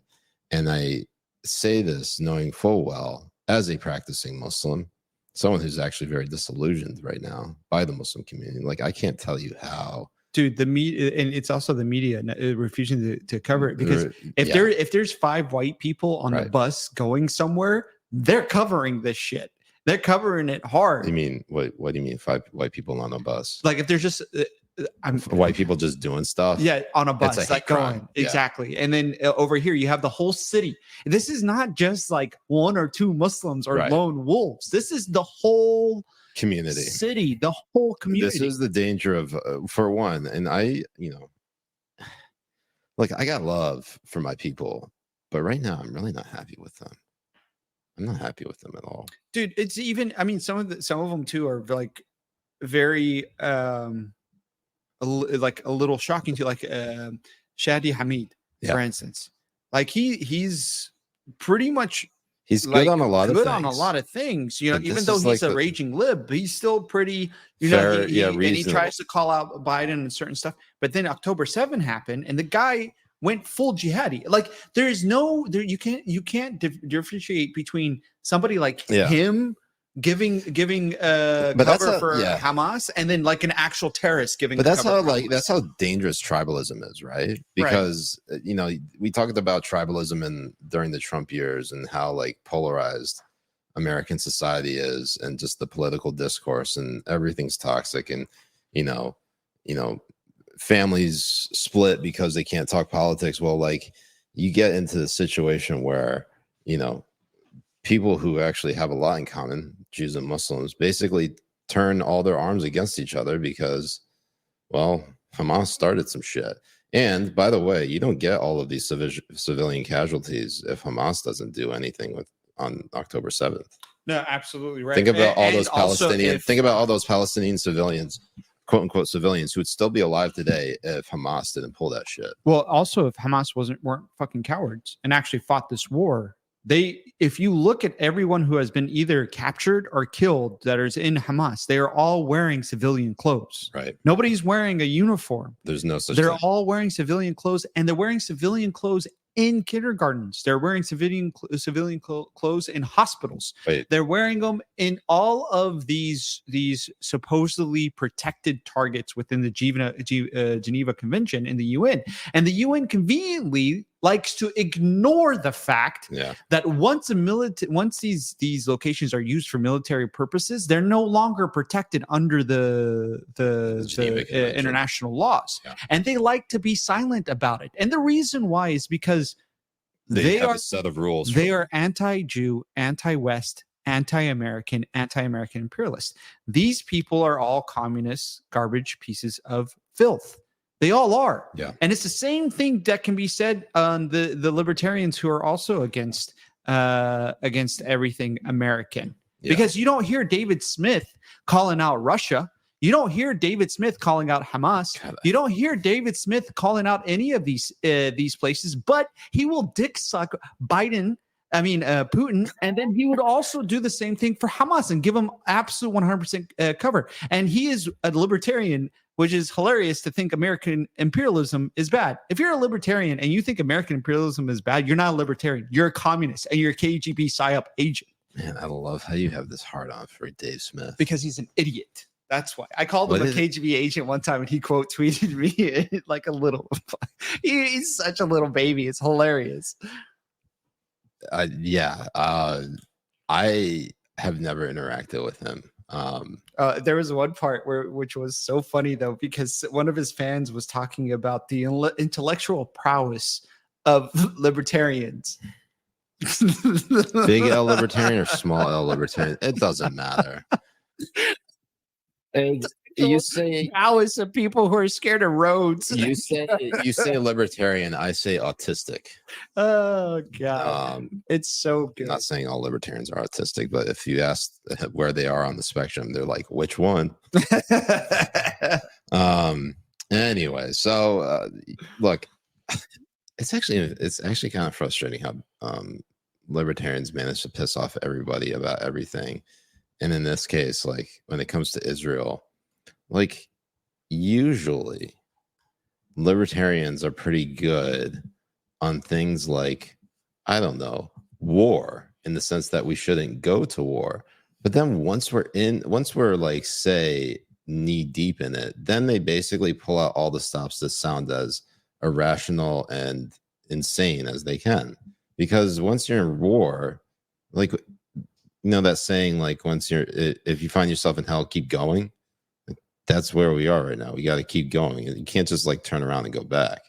And I say this knowing full well, as a practicing Muslim, someone who's actually very disillusioned right now by the Muslim community. Like, I can't tell you how. Dude, the media, and it's also the media refusing to cover it, because if there's 5 white people on a bus going somewhere, they're covering this shit. They're covering it hard. You mean what do you mean 5 white people on a bus? Like, if there's just white people just doing stuff, on a bus, that's a like going exactly. And then over here you have the whole city. This is not just like 1 or 2 Muslims or lone wolves. This is the whole community, city, the whole community. This is the danger of, for one, and I got love for my people, but right now I'm really not happy with them. I'm not happy with them at all, dude. It's even, I mean, some of them too are like very like a little shocking to, like Shadi Hamid, for instance. Like he's pretty much he's good on a lot of things. On a lot of things, you know. But even though he's a raging lib, he's still pretty, fair, and he tries to call out Biden and certain stuff. But then October 7 happened, and the guy went full jihadi. Like, there's no there. You can't differentiate between somebody like him giving cover for Hamas, and then like an actual terrorist giving. But that's how dangerous tribalism is, right? Because we talked about tribalism during the Trump years and how like polarized American society is, and just the political discourse, and everything's toxic, and families split because they can't talk politics. Well, like, you get into the situation where people who actually have a lot in common, Jews and Muslims, basically turn all their arms against each other because, well, Hamas started some shit. And by the way, you don't get all of these civilian casualties if Hamas doesn't do anything on October 7th. No, absolutely right. Think about all those Palestinian. Think about all those Palestinian civilians, quote unquote civilians, who would still be alive today if Hamas didn't pull that shit. Well, also, if Hamas weren't fucking cowards and actually fought this war, if you look at everyone who has been either captured or killed that is in Hamas, they are all wearing civilian clothes. Right. Nobody's wearing a uniform. There's no such thing. They're all wearing civilian clothes, and they're wearing civilian clothes in kindergartens. They're wearing civilian clothes in hospitals. Right. They're wearing them in all of these supposedly protected targets within the Geneva Convention in the UN. And the UN conveniently likes to ignore the fact that once these locations are used for military purposes, they're no longer protected under the international laws. Yeah. And they like to be silent about it. And the reason why is because they have a set of rules. They are anti-Jew, anti-West, anti-American imperialist. These people are all communist garbage pieces of filth. They all are. Yeah. And it's the same thing that can be said on the libertarians who are also against everything American. Yeah. Because you don't hear David Smith calling out Russia. You don't hear David Smith calling out Hamas. You don't hear David Smith calling out any of these places, but he will dick suck Biden Putin, and then he would also do the same thing for Hamas and give them absolute 100% cover. And he is a libertarian, which is hilarious to think American imperialism is bad. If you're a libertarian and you think American imperialism is bad, you're not a libertarian. You're a communist and you're a KGB PSYOP agent. Man, I love how you have this hard on for Dave Smith. Because he's an idiot. That's why. I called him a KGB agent one time and he quote tweeted me like a little. He's such a little baby. It's hilarious. I have never interacted with him. There was one part which was so funny though, because one of his fans was talking about the intellectual prowess of libertarians. Big L libertarian or small L libertarian, it doesn't matter. You say prowess of people who are scared of roads. You say libertarian, I say autistic. Oh god, it's so good. I'm not saying all libertarians are autistic, but if you ask where they are on the spectrum, they're like, which one? Anyway, so look, it's actually kind of frustrating how libertarians manage to piss off everybody about everything. And in this case, like when it comes to Israel, like usually libertarians are pretty good on things like, I don't know, war, in the sense that we shouldn't go to war. But then once we're like, say, knee deep in it, then they basically pull out all the stops that sound as irrational and insane as they can. Because once you're in war, like, you know that saying, like, if you find yourself in hell, keep going. That's where we are right now. We got to keep going. You can't just like turn around and go back.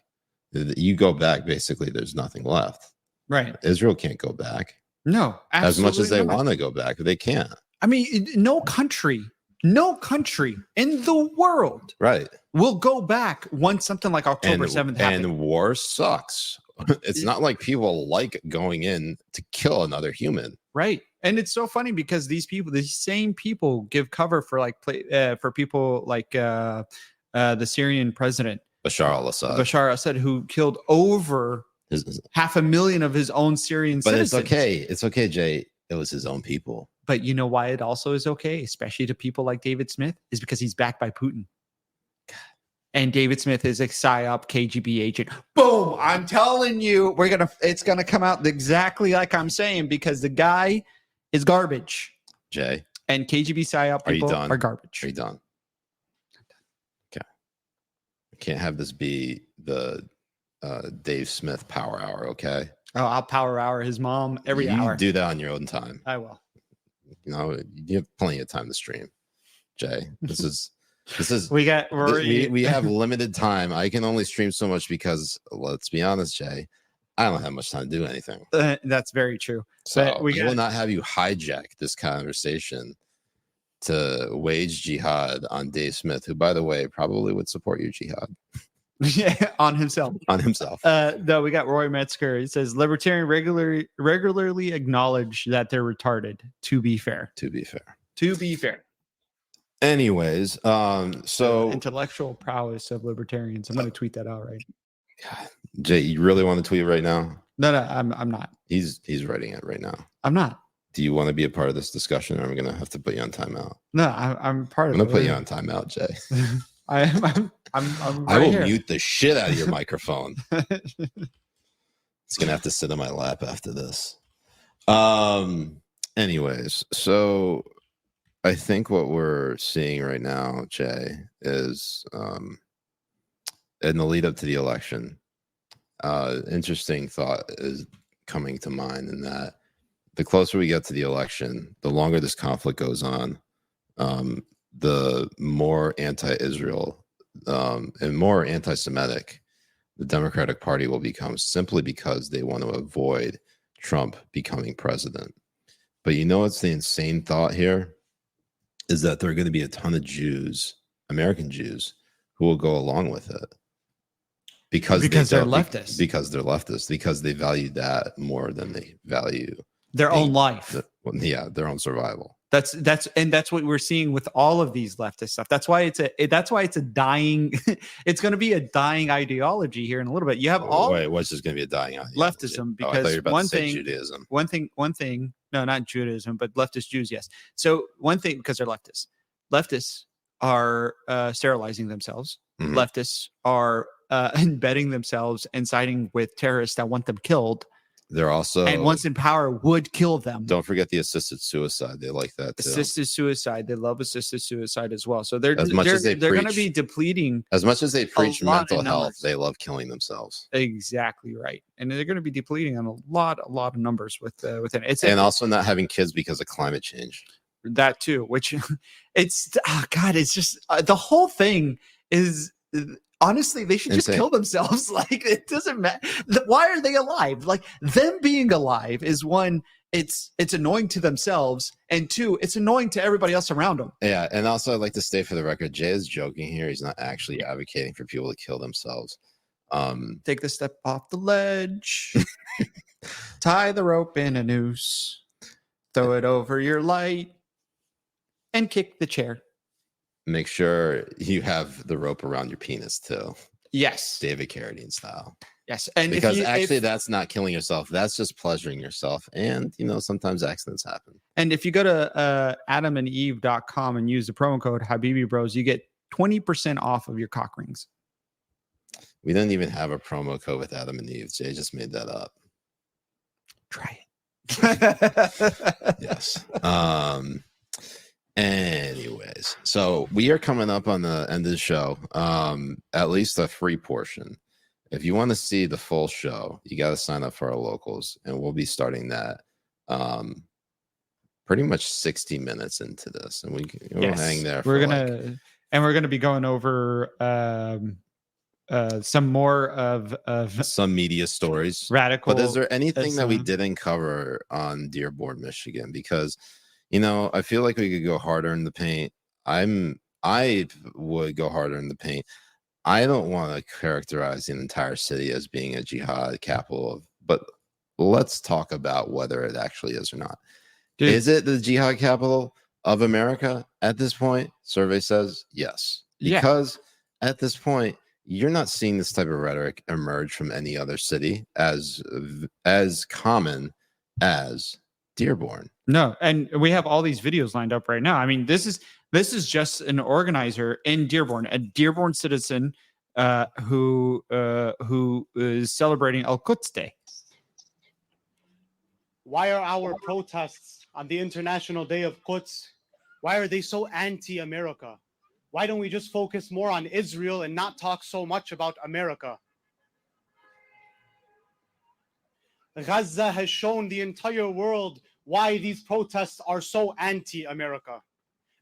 You go back, basically, there's nothing left. Right. Israel can't go back. No, as much as they want to go back, they can't. I mean, no country in the world, right, will go back once something like October 7th happened. And war sucks. It's not like people like going in to kill another human. Right. And it's so funny because these same people give cover for like for people like the Syrian president Bashar al-Assad, who killed over 500,000 of his own Syrian citizens. But it's okay, Jay. It was his own people. But you know why it also is okay, especially to people like David Smith, is because he's backed by Putin. And David Smith is a PSYOP KGB agent. Boom! I'm telling you, it's gonna come out exactly like I'm saying, because the guy is garbage. Jay. And KGB PSYOP people are garbage. Are you done? Okay. I can't have this be the Dave Smith power hour, okay? Oh, I'll power hour his mom every hour. You do that on your own time. I will. You know, you have plenty of time to stream, Jay. This is we have limited time. I can only stream so much because, let's be honest, Jay, I don't have much time to do anything. That's very true. So we will not have you hijack this conversation to wage jihad on Dave Smith, who, by the way, probably would support your jihad. Yeah, on himself. Though we got Roy Metzger. He says libertarian regularly acknowledge that they're retarded. To be fair. Anyways, so intellectual prowess of libertarians. I'm going to tweet that out right. God, Jay, you really want to tweet right now? No, I'm not. He's writing it right now. I'm not. Do you want to be a part of this discussion, or I'm going to have to put you on timeout? No, I'm part of it. I'm going to put you on timeout, Jay. I'm right I will here. mute the shit out of your microphone. It's gonna have to sit on my lap after this. Anyways, so I think what we're seeing right now, Jay, is in the lead up to the election, interesting thought is coming to mind, in that the closer we get to the election, the longer this conflict goes on, the more anti-Israel and more anti-Semitic the Democratic Party will become, simply because they want to avoid Trump becoming president. But you know what's the insane thought here? Is that there are going to be a ton of Jews, American Jews, who will go along with it. Because they're leftists. Because they're leftists. Because they value that more than they value their own life. Their own survival. That's what we're seeing with all of these leftist stuff. That's why it's a dying. It's going to be a dying ideology here in a little bit. You have all wait, what's just going to be a dying ideology? leftism, I thought you because were about to say Judaism. one thing. No, not Judaism, but leftist Jews. Yes. So one thing, because they're leftists. Leftists are sterilizing themselves. Mhm. Leftists are embedding themselves and siding with terrorists that want them killed. They're also, And once in power, would kill them. don't forget the assisted suicide. They like that too. Assisted suicide. They love assisted suicide as well. So they're As much as they going to preach- be depleting. As much as they preach lot mental in health, numbers. they love killing themselves. Exactly right, and they're going to be depleting on a lot of numbers within it. It's And also not having kids because of climate change. that too. Which it's God. It's just the whole thing is. Honestly, they should just Insane. kill themselves. Like, it doesn't matter. Why are they alive? Like, them being alive is one, it's annoying to themselves, and two, it's annoying to everybody else around them. Yeah, and also I'd like to state for the record, Jay is joking here. He's not actually advocating for people to kill themselves. Take the step off the ledge, tie the rope in a noose, throw it over your light, and kick the chair. Make sure you have the rope around your penis too, Yes, David Carradine style. yes, and Because if actually, that's not killing yourself. That's just pleasuring yourself. And sometimes accidents happen. and if you go to adamandeve.com and use the promo code Habibi Bros, you get 20% off of your cock rings. We didn't even have a promo code with Adam and Eve. Jay just made that up. Try it. Yes. Anyways, so we are coming up on the end of the show. At least a free portion. If you want to see the full show, you got to sign up for our locals, and we'll be starting that pretty much 60 minutes into this, and we'll hang there. We're gonna be going over some more of some media stories. radical. But is there anything that we Islam. didn't cover on Dearborn, Michigan? Because I feel like we could go harder in the paint. I would go harder in the paint. I don't want to characterize the entire city as being a jihad capital, but let's talk about whether it actually is or not. Dude. Is it the jihad capital of America at this point? Survey says yes. Yeah. Because at this point, you're not seeing this type of rhetoric emerge from any other city as common as Dearborn. No, and we have all these videos lined up right now. I mean, this is just an organizer in Dearborn, a Dearborn citizen who is celebrating Al-Quds Day. Why are our protests on the International Day of Quds, why are they so anti-America? Why don't we just focus more on Israel and not talk so much about America? Gaza has shown the entire world why these protests are so anti-America.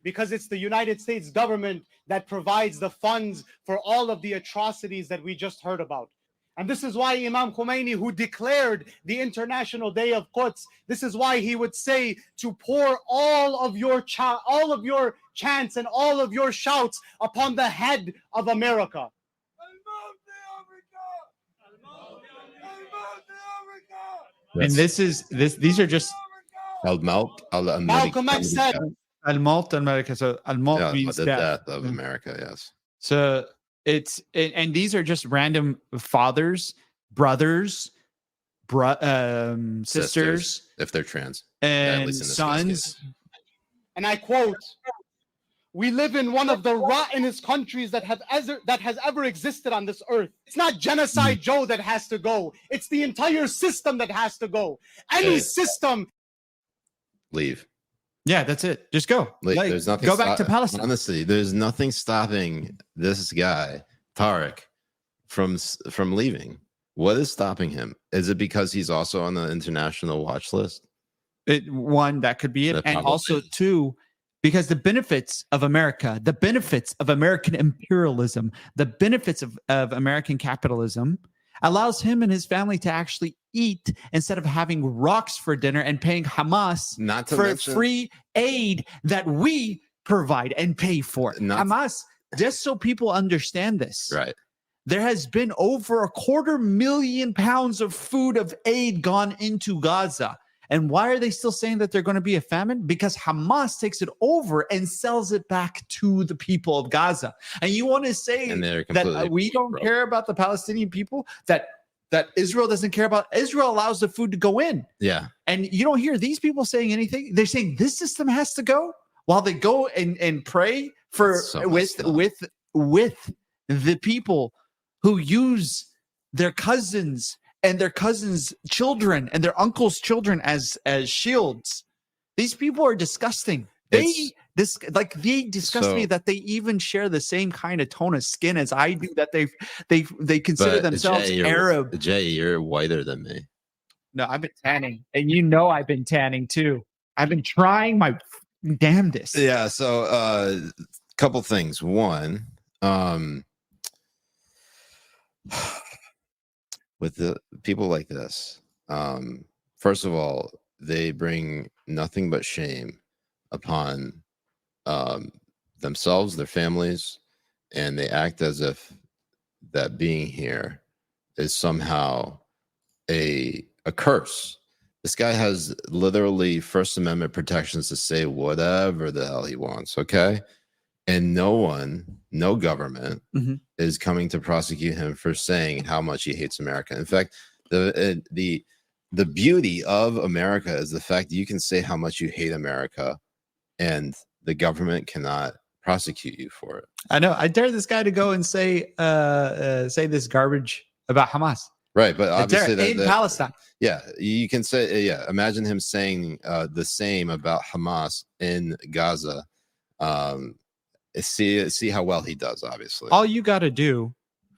Because it's the United States government that provides the funds for all of the atrocities that we just heard about. And this is why Imam Khomeini, who declared the International Day of Quds, this is why he would say to pour all of your chants and all of your shouts upon the head of America. And these are just Malcolm X said, Al-Maut America. So Al-Maut means the death. death of America, yes. So and these are just random fathers, brothers, sisters, if they're trans, and at least in this sons. case. and I quote, "We live in one of the rottenest countries that has ever existed on this earth. It's not genocide Joe that has to go. It's the entire system that has to go. Any system." Leave. Yeah, that's it. Just go. Like, there's nothing. Go back to Palestine. Honestly, there's nothing stopping this guy Tariq from leaving. What is stopping him? Is it because he's also on the international watch list? One, that could be it, That and probably also is. two, because the benefits of America, the benefits of American imperialism, the benefits of American capitalism allows him and his family to actually eat instead of having rocks for dinner and paying Hamas Not to for mention, free aid that we provide and pay for. Not- Hamas, just so people understand this, right? there has been over 250,000 pounds of food of aid gone into Gaza. And why are they still saying that they're going to be a famine? Because Hamas takes it over and sells it back to the people of Gaza. And you want to say that we don't care about the Palestinian people, that Israel doesn't care about? Israel allows the food to go in. Yeah. And you don't hear these people saying anything. They're saying this system has to go while they go and pray for with the people who use their cousins and their cousins' children and their uncles' children as shields. These people are disgusting. They disgust me that they even share the same kind of tone of skin as I do. That they consider themselves Arab. Jay, you're whiter than me. No, I've been tanning, and I've been tanning too. I've been trying my damnedest. Yeah. So, couple things. One, with the people like this, first of all, they bring nothing but shame upon themselves, their families, and they act as if that being here is somehow a curse. This guy has literally First Amendment protections to say whatever the hell he wants, okay? And no government is coming to prosecute him for saying how much he hates America. In fact, the beauty of America is the fact that you can say how much you hate America and the government cannot prosecute you for it. I know. I dare this guy to go and say this garbage about Hamas. Right, but obviously in Palestine. Yeah, you can say, imagine him saying the same about Hamas in Gaza. See how well he does, obviously. All you got to do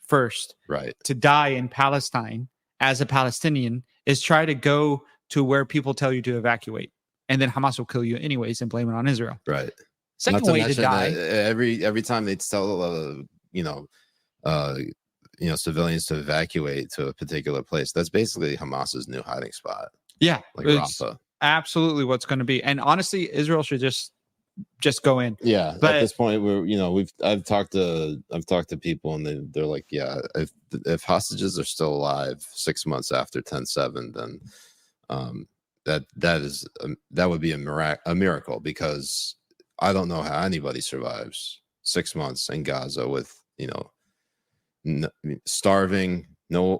first, right, to die in Palestine as a Palestinian is try to go to where people tell you to evacuate. And then Hamas will kill you anyways and blame it on Israel. Right. Second way to die. Every time they tell civilians to evacuate to a particular place, that's basically Hamas's new hiding spot. Yeah, like Rafah. Absolutely what's going to be. And honestly, Israel should just go in. Yeah, but at this point, I've talked to people and they're like, yeah, if hostages are still alive 6 months after 10/7, then that would be a miracle, because I don't know how anybody survives 6 months in Gaza with starving, no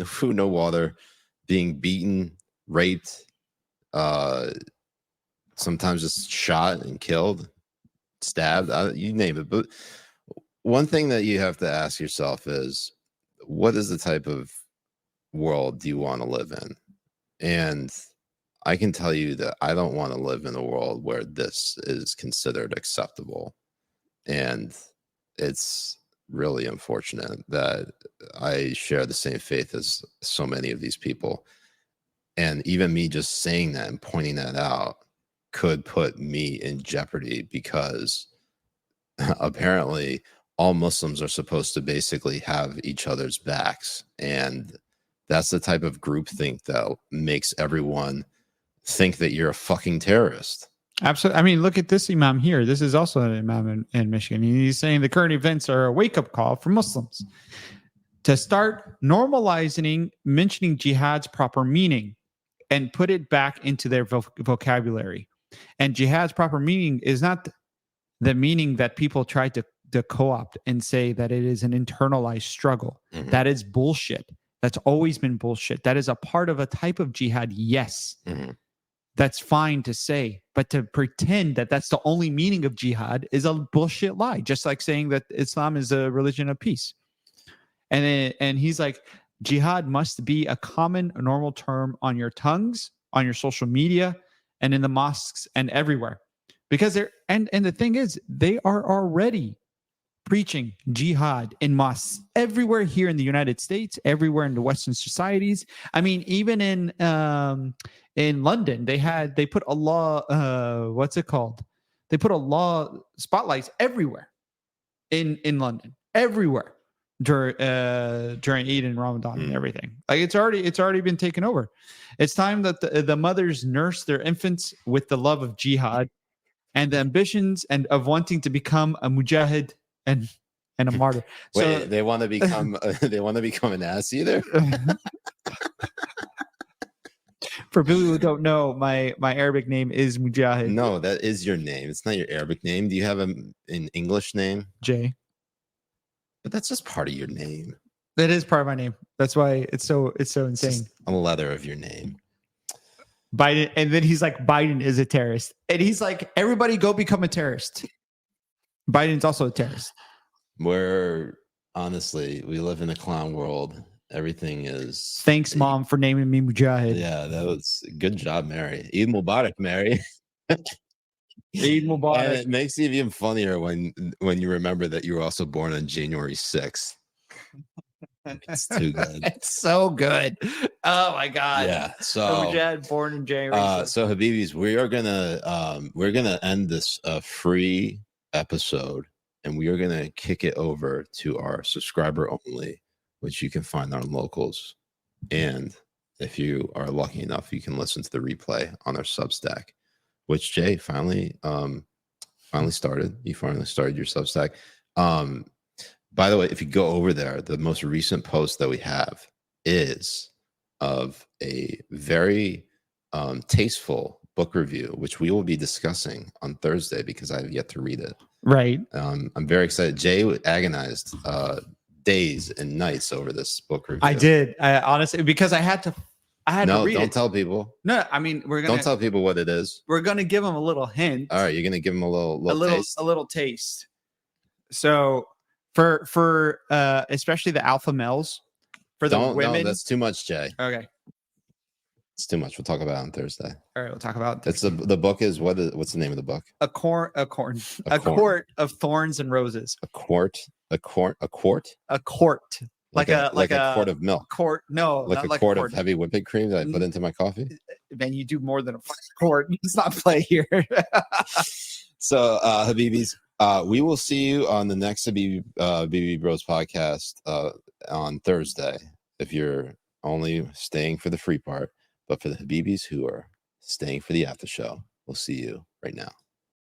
food, no water, being beaten, raped, sometimes just shot and killed, stabbed, you name it. But one thing that you have to ask yourself is, what is the type of world do you want to live in? And I can tell you that I don't want to live in a world where this is considered acceptable. And it's really unfortunate that I share the same faith as so many of these people. And even me just saying that and pointing that out could put me in jeopardy, because apparently all Muslims are supposed to basically have each other's backs. And that's the type of groupthink that makes everyone think that you're a fucking terrorist. Absolutely. I mean, look at this Imam here. This is also an Imam in Michigan. He's saying the current events are a wake-up call for Muslims to start normalizing mentioning jihad's proper meaning and put it back into their vocabulary. And jihad's proper meaning is not the meaning that people try to co-opt and say that it is an internalized struggle. Mm-hmm. That is bullshit. That's always been bullshit. That is a part of a type of jihad, yes. Mm-hmm. That's fine to say, but to pretend that that's the only meaning of jihad is a bullshit lie. Just like saying that Islam is a religion of peace. And he's like, jihad must be a common, normal term on your tongues, on your social media, and in the mosques and everywhere. Because and the thing is, they are already preaching jihad in mosques everywhere here in the United States, everywhere in the Western societies. I mean, even in London, they put a law. What's it called? They put a law spotlights everywhere in London, everywhere during Eid and Ramadan and everything. Like it's already been taken over. It's time that the mothers nurse their infants with the love of jihad and the ambitions and of wanting to become a mujahid and a martyr. Wait, so they want to become an ass eater? For people who don't know, my Arabic name is Mujahid. No, that is your name. It's not your Arabic name. Do you have an English name? Jay. But that's just part of your name. That is part of my name. That's why it's so insane. It's just a letter of your name. Biden, and then he's like, Biden is a terrorist, and he's like, everybody go become a terrorist. Biden's also a terrorist. We're honestly, we live in a clown world. Everything is. Thanks, Mom, for naming me Mujahid. Yeah, that was good job, Mary. Eid Mubarak, Mary. Eid Mubarak. And it makes it even funnier when you remember that you were also born on January 6th. It's too good. It's so good. Oh my god. Yeah. So Mujahid, born in January. so Habibis, we're gonna end this free episode, and we are gonna kick it over to our subscriber only, which you can find on Locals. And if you are lucky enough, you can listen to the replay on our Substack, which Jay finally started. You finally started your Substack. By the way, if you go over there, the most recent post that we have is of a very tasteful book review, which we will be discussing on Thursday because I have yet to read it. Right. I'm very excited. Jay agonized days and nights over this book review. I did. I honestly, because I had to read don't it. Tell people. No, I mean, Don't tell people what it is. We're gonna give them a little hint. All right, you're gonna give them a little taste. So for especially the alpha males, for the women. No, that's too much, Jay. Okay. It's too much. We'll talk about it on Thursday. All right, we'll talk about that's the book is what's the name of the book? A court of thorns and roses. A quart. Like a quart of milk. Like a quart of heavy whipping cream that I put into my coffee. Man, you do more than a quart. Let's not play here. So, Habibis, we will see you on the next Habibi Bros podcast on Thursday. If you're only staying for the free part, but for the Habibis who are staying for the after show, we'll see you right now.